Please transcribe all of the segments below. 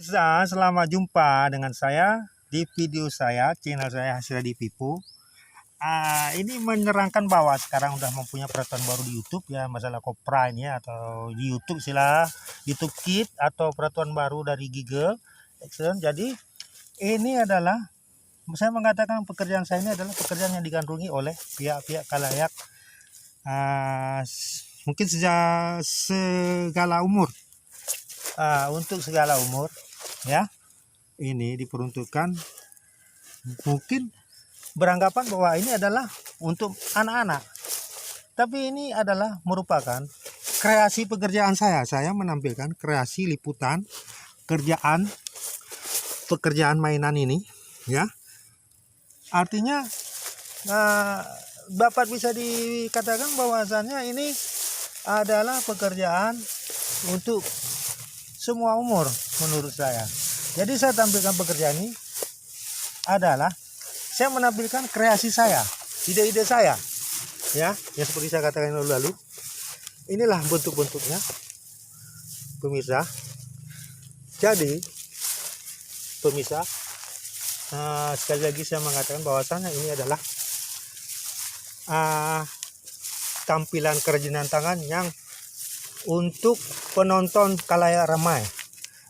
pemirsa, selamat jumpa dengan saya di video saya, channel saya Hasradi Pipo. Ini menerangkan bahwa sekarang udah mempunyai peraturan baru di YouTube ya, masalah copyright ya, atau di YouTube sila YouTube Kids atau peraturan baru dari Google Action. Jadi ini adalah, saya mengatakan pekerjaan saya ini adalah pekerjaan yang digandrungi oleh pihak-pihak khalayak, mungkin segala umur. Untuk segala umur ya, ini diperuntukkan, mungkin beranggapan bahwa ini adalah untuk anak-anak, tapi ini adalah merupakan kreasi pekerjaan saya menampilkan kreasi liputan pekerjaan mainan ini ya. Artinya dapat bisa dikatakan bahwasannya ini adalah pekerjaan untuk semua umur menurut saya. Jadi saya tampilkan pekerjaan ini adalah saya menampilkan kreasi saya, ide-ide saya ya, yang seperti saya katakan lalu. Inilah bentuk-bentuknya pemirsa. Jadi pemirsa, sekali lagi saya mengatakan bahwasannya ini adalah tampilan kerajinan tangan yang untuk penonton khalayak ramai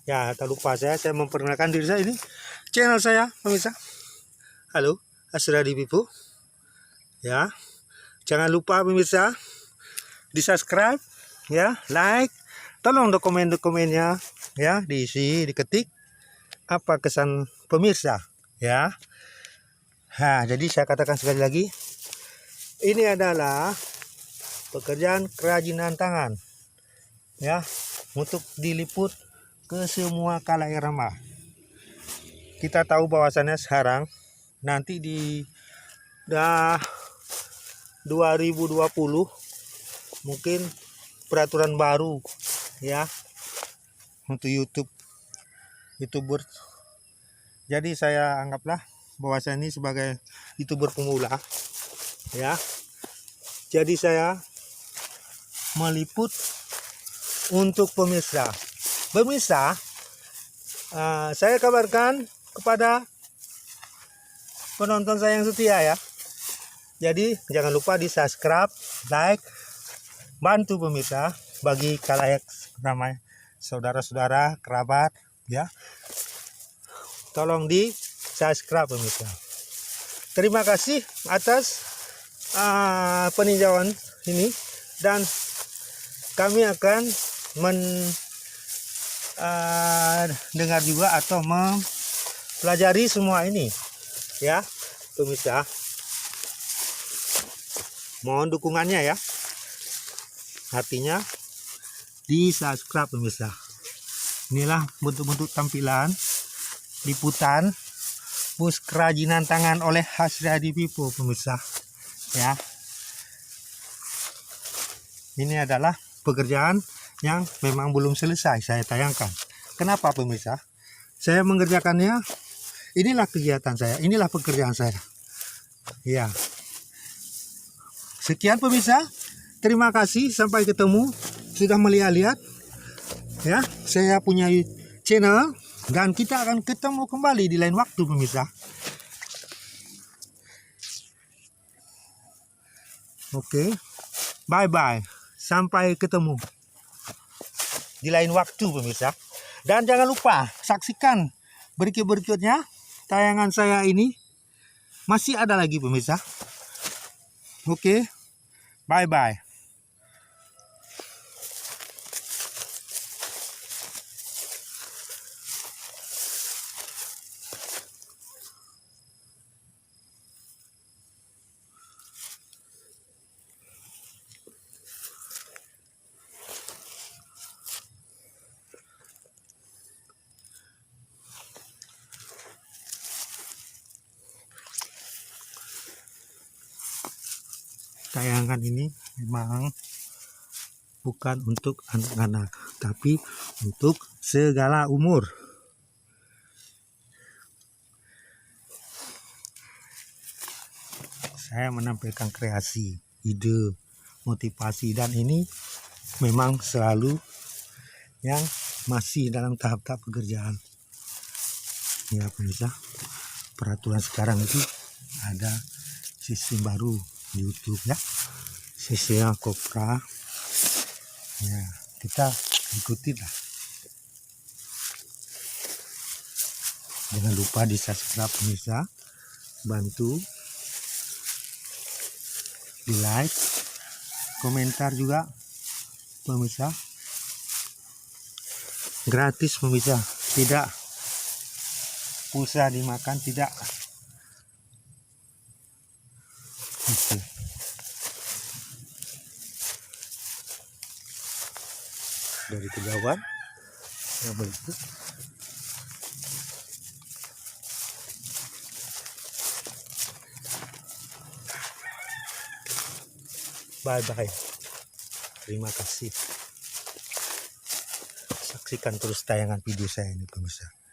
ya. Tak lupa saya memperkenalkan diri saya, ini channel saya pemirsa. Halo, Hasradi Pipo ya. Jangan lupa pemirsa di subscribe ya, like, tolong dokumennya ya, diisi, diketik apa kesan pemirsa ya. Jadi saya katakan sekali lagi, ini adalah pekerjaan kerajinan tangan ya, untuk diliput ke semua khalayak ramai. Kita tahu bahwasannya sekarang nanti di 2020 mungkin peraturan baru ya untuk YouTuber. Jadi saya anggaplah bahwa saya ini sebagai YouTuber pemula ya. Jadi saya meliput untuk pemirsa. Saya kabarkan kepada penonton saya yang setia ya. Jadi jangan lupa di subscribe, like, bantu pemirsa bagi khalayak ramai, saudara-saudara, kerabat ya. Tolong di subscribe pemirsa. Terima kasih atas peninjauan ini, dan kami akan dengar juga atau mempelajari semua ini ya pemirsa. Mohon dukungannya ya, artinya di subscribe pemirsa. Inilah bentuk-bentuk tampilan liputan bus kerajinan tangan oleh Hasradi Pipo pemirsa ya. Ini adalah pekerjaan yang memang belum selesai saya tayangkan. Kenapa pemirsa? Saya mengerjakannya, inilah kegiatan saya, inilah pekerjaan saya ya. Sekian pemirsa, terima kasih, sampai ketemu. Sudah melihat-lihat ya, saya punya channel, dan kita akan ketemu kembali di lain waktu pemirsa. Oke, bye bye, sampai ketemu di lain waktu pemirsa. Dan jangan lupa saksikan berikut-berikutnya tayangan saya ini, masih ada lagi pemirsa. Oke, bye bye. Tayangan ini memang bukan untuk anak-anak, tapi untuk segala umur. Saya menampilkan kreasi, ide, motivasi, dan ini memang selalu yang masih dalam tahap-tahap pekerjaan. Ya pemirsa, peraturan sekarang itu ada sistem baru di YouTube ya, sistemnya Kopra. Ya, kita ikuti lah. Jangan lupa di subscribe pemirsa, bantu di like, komentar juga pemirsa. Gratis pemirsa, tidak pulsa dimakan, tidak. Oke. Dari kejauhan ya begitu. Bye bye, terima kasih, saksikan terus tayangan video saya ini pemirsa.